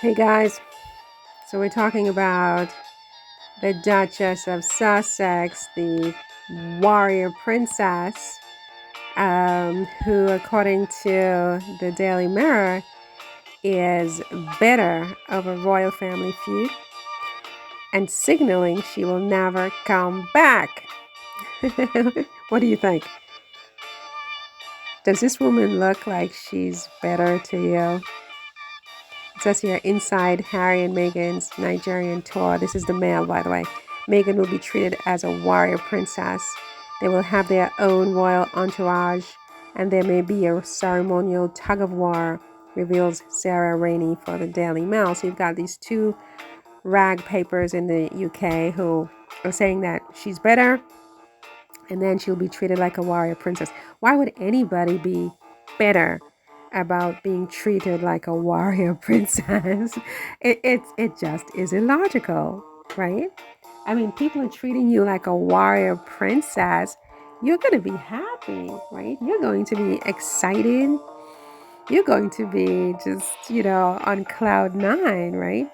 Hey guys, so we're talking about the Duchess of Sussex, the warrior princess, who, according to the Daily Mirror, is bitter over royal family feud and signaling she will never come back. What do you think? Does this woman look like she's bitter to you? It says here, inside Harry and Meghan's Nigerian tour. This is the Mail, by the way. Meghan will be treated as a warrior princess. They will have their own royal entourage, and there may be a ceremonial tug of war, reveals Sarah Rainey for the Daily Mail. So you've got these two rag papers in the UK who are saying that she's better, and then she'll be treated like a warrior princess. Why would anybody be better about being treated like a warrior princess? It just is illogical, right? I mean, people are treating you like a warrior princess. You're going to be happy, right? You're going to be excited. You're going to be just, on cloud nine, right?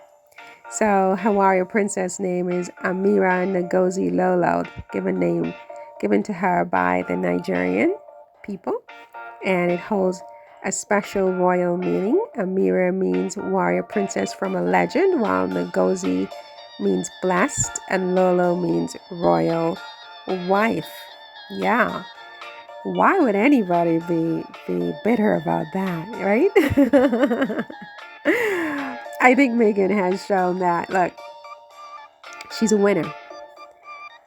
So her warrior princess name is Amira Ngozi Lolo, given to her by the Nigerian people, and it holds a special royal meaning. Amira means warrior princess from a legend, while Ngozi means blessed, and Lolo means royal wife. Yeah. Why would anybody be bitter about that, right? I think Meghan has shown that, look, she's a winner.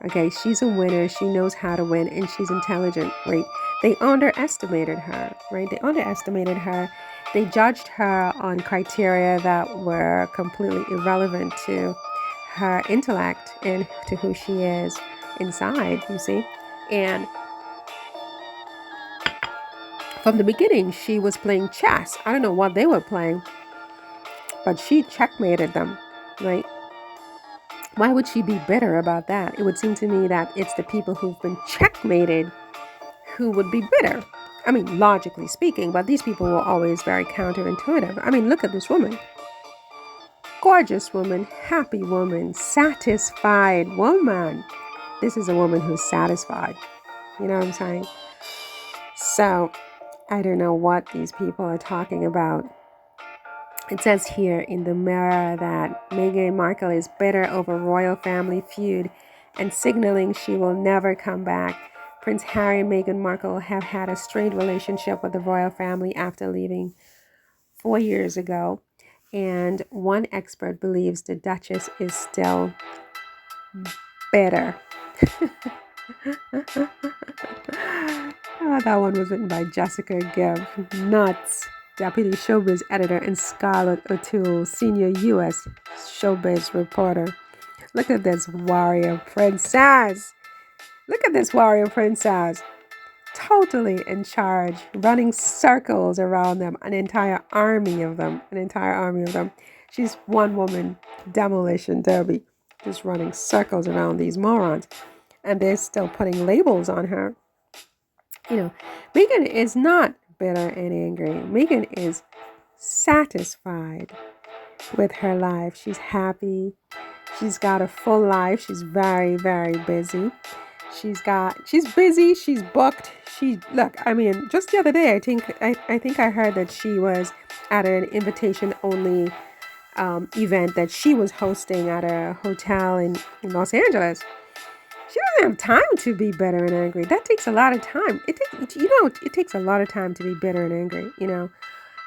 Okay, she's a winner. She knows how to win, and she's intelligent, right? They underestimated her, right? They underestimated her. They judged her on criteria that were completely irrelevant to her intellect and to who she is inside, you see? And from the beginning, she was playing chess. I don't know what they were playing, but she checkmated them, right? Why would she be bitter about that? It would seem to me that it's the people who've been checkmated who would be bitter. I mean, logically speaking, but these people were always very counterintuitive. I mean, look at this woman. Gorgeous woman, happy woman, satisfied woman. This is a woman who's satisfied. You know what I'm saying? So, I don't know what these people are talking about. It says here in the Mirror that Meghan Markle is bitter over royal family feud and signaling she will never come back. Prince Harry and Meghan Markle have had a strained relationship with the royal family after leaving 4 years ago, and one expert believes the Duchess is still bitter. Oh, that one was written by Jessica Gibb. Nuts. Deputy Showbiz Editor, and Scarlett O'Toole, Senior U.S. Showbiz Reporter. Look at this warrior princess. Look at this warrior princess. Totally in charge, running circles around them, an entire army of them. She's one woman demolition derby, just running circles around these morons. And they're still putting labels on her. Meghan is not bitter and angry. Meghan is satisfied with her life. She's happy. She's got a full life. She's very, very busy. She's busy. She's booked. Just the other day, I think I heard that she was at an invitation only event that she was hosting at a hotel in Los Angeles. She doesn't have time to be bitter and angry. That takes a lot of time. It takes a lot of time to be bitter and angry,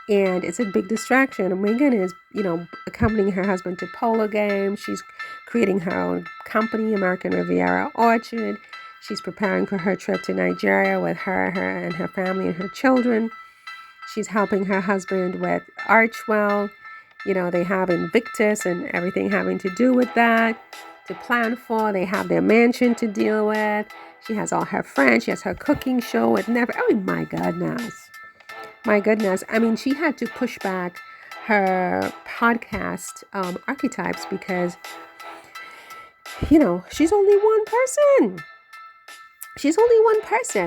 and it's a big distraction. Meghan is, accompanying her husband to polo games. She's creating her own company, American Riviera Orchard. She's preparing for her trip to Nigeria with her and her family and her children. She's helping her husband with Archwell. They have Invictus and everything having to do with that to plan for. They have their mansion to deal with. She has all her friends. She has her cooking show with Never. Oh, my goodness. My goodness. I mean, she had to push back her podcast archetypes because, she's only one person.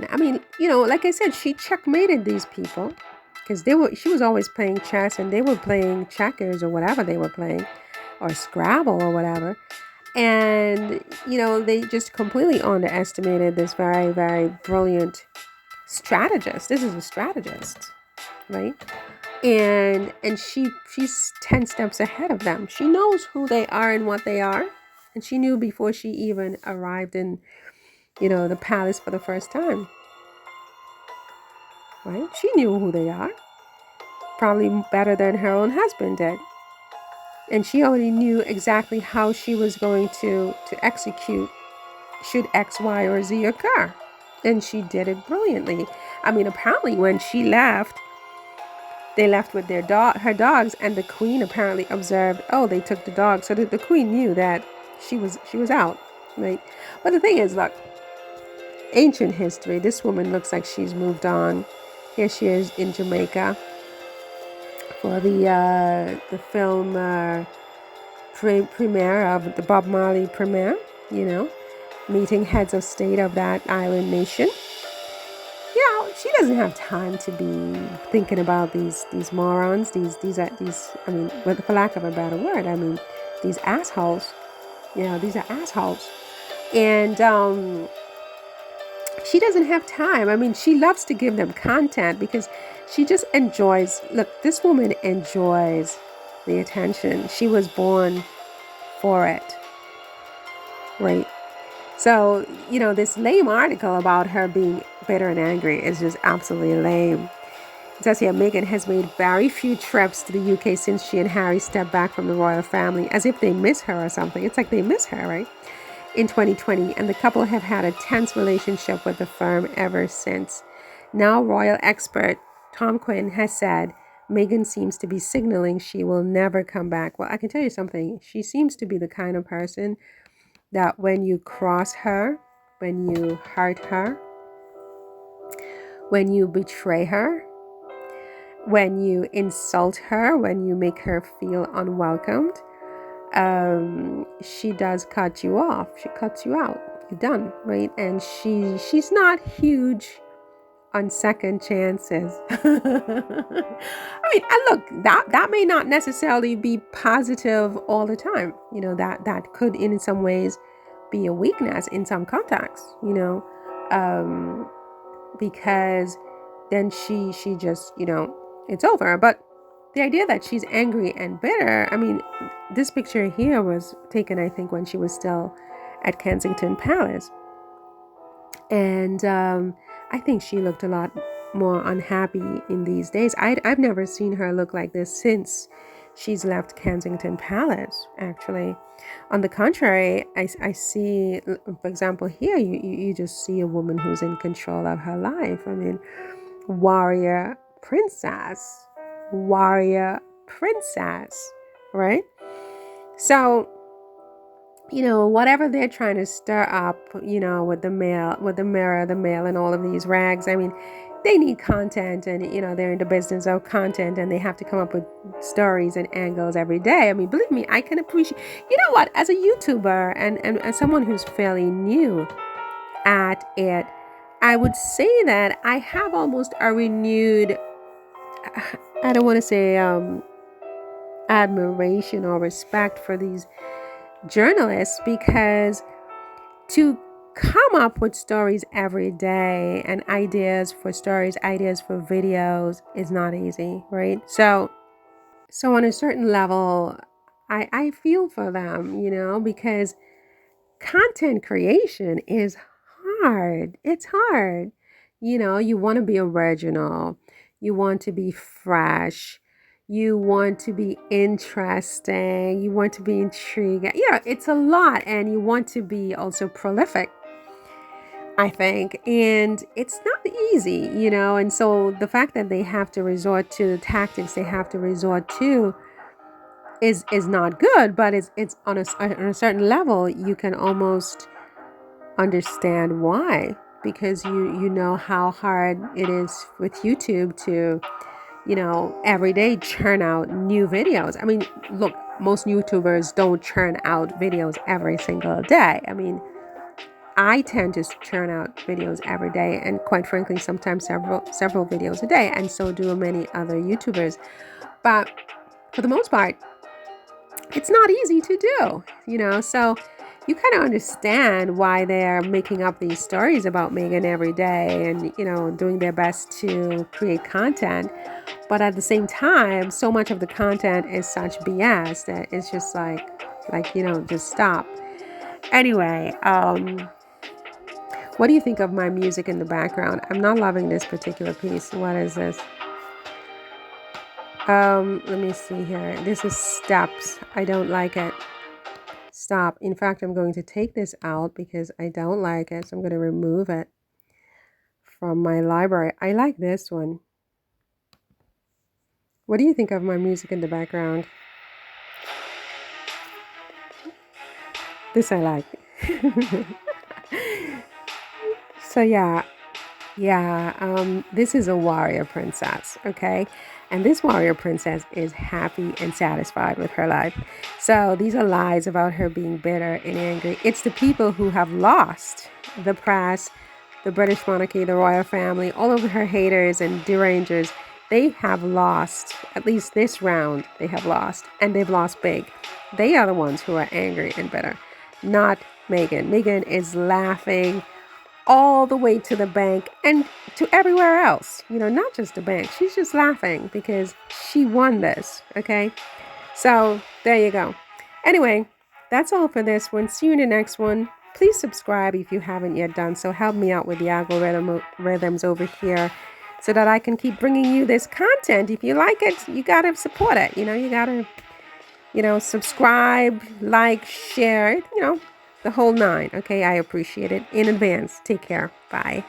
I mean, like I said, she checkmated these people. because she was always playing chess and they were playing checkers or whatever they were playing, or Scrabble or whatever. And, they just completely underestimated this very, very brilliant strategist. This is a strategist, right? And she's 10 steps ahead of them. She knows who they are and what they are. And she knew before she even arrived in, the palace for the first time. Right? She knew who they are. Probably better than her own husband did. And she already knew exactly how she was going to execute should X, Y, or Z occur. And she did it brilliantly. I mean, apparently when she left, they left with her dogs, and the queen apparently observed, oh, they took the dog. So the queen knew that she was out, right? But the thing is, look, ancient history, this woman looks like she's moved on. Here she is in Jamaica for the film premiere of the Bob Marley premiere, meeting heads of state of that island nation. She doesn't have time to be thinking about these morons, these I mean, for lack of a better word, I mean, these assholes. These are assholes. And she doesn't have time. I mean, she loves to give them content because she just enjoys, look, this woman enjoys the attention. She was born for it, right? So, this lame article about her being bitter and angry is just absolutely lame. It says here, Meghan has made very few trips to the UK since she and Harry stepped back from the royal family, as if they miss her or something. It's like they miss her, right? In 2020, and the couple have had a tense relationship with the firm ever since. Now, royal expert Tom Quinn has said Meghan seems to be signaling she will never come back. Well, I can tell you something. She seems to be the kind of person that when you cross her, when you hurt her, when you betray her, when you insult her, when you make her feel unwelcomed, she does cut you off. She cuts you out. You're done, right? And she's not huge on second chances. I mean, and look, that may not necessarily be positive all the time. That could in some ways be a weakness in some contexts, because then she just, it's over. But the idea that she's angry and bitter, I mean, this picture here was taken, I think, when she was still at Kensington Palace. And I think she looked a lot more unhappy in these days. I've never seen her look like this since she's left Kensington Palace, actually. On the contrary, I see, for example, here, you just see a woman who's in control of her life. I mean, warrior princess, right? So, whatever they're trying to stir up, with the mirror, the mail, and all of these rags, I mean, they need content, and, they're in the business of content, and they have to come up with stories and angles every day. I mean, believe me, I can appreciate, what, as a YouTuber and as someone who's fairly new at it, I would say that I have almost a renewed, I don't want to say admiration or respect for these journalists, because to come up with stories every day and ideas for stories, ideas for videos is not easy, right? So on a certain level, I feel for them, because content creation is hard. It's hard. You want to be original. You want to be fresh. You want to be interesting. You want to be intriguing. It's a lot. And you want to be also prolific, I think. And it's not easy, And so the fact that they have to resort to the tactics they have to resort to is not good. But it's on a certain level, you can almost understand why. Because you know how hard it is with YouTube to every day churn out new videos. I mean, look, most YouTubers don't churn out videos every single day. I mean, I tend to churn out videos every day, and quite frankly, sometimes several videos a day, and so do many other YouTubers. But for the most part, it's not easy to do, so you kind of understand why they're making up these stories about Meghan every day and, doing their best to create content. But at the same time, so much of the content is such BS that it's just just stop. Anyway, what do you think of my music in the background? I'm not loving this particular piece. What is this? Let me see here. This is Steps. I don't like it. Stop. In fact, I'm going to take this out because I don't like it. So I'm going to remove it from my library. I like this one. What do you think of my music in the background? This I like. So this is a warrior princess, okay? And this warrior princess is happy and satisfied with her life. So these are lies about her being bitter and angry. It's the people who have lost: the press, the British monarchy, the royal family, all of her haters and derangers. They have lost, at least this round, they have lost, and they've lost big. They are the ones who are angry and bitter, not Meghan. Meghan is laughing all the way to the bank and to everywhere else, not just the bank. She's just laughing because she won this, okay? So there you go. Anyway, that's all for this one. See you in the next one. Please subscribe if you haven't yet done so. Help me out with the algorithms over here so that I can keep bringing you this content. If you like it, you got to support it. You got to, subscribe, like, share, the whole nine. Okay, I appreciate it in advance. Take care. Bye.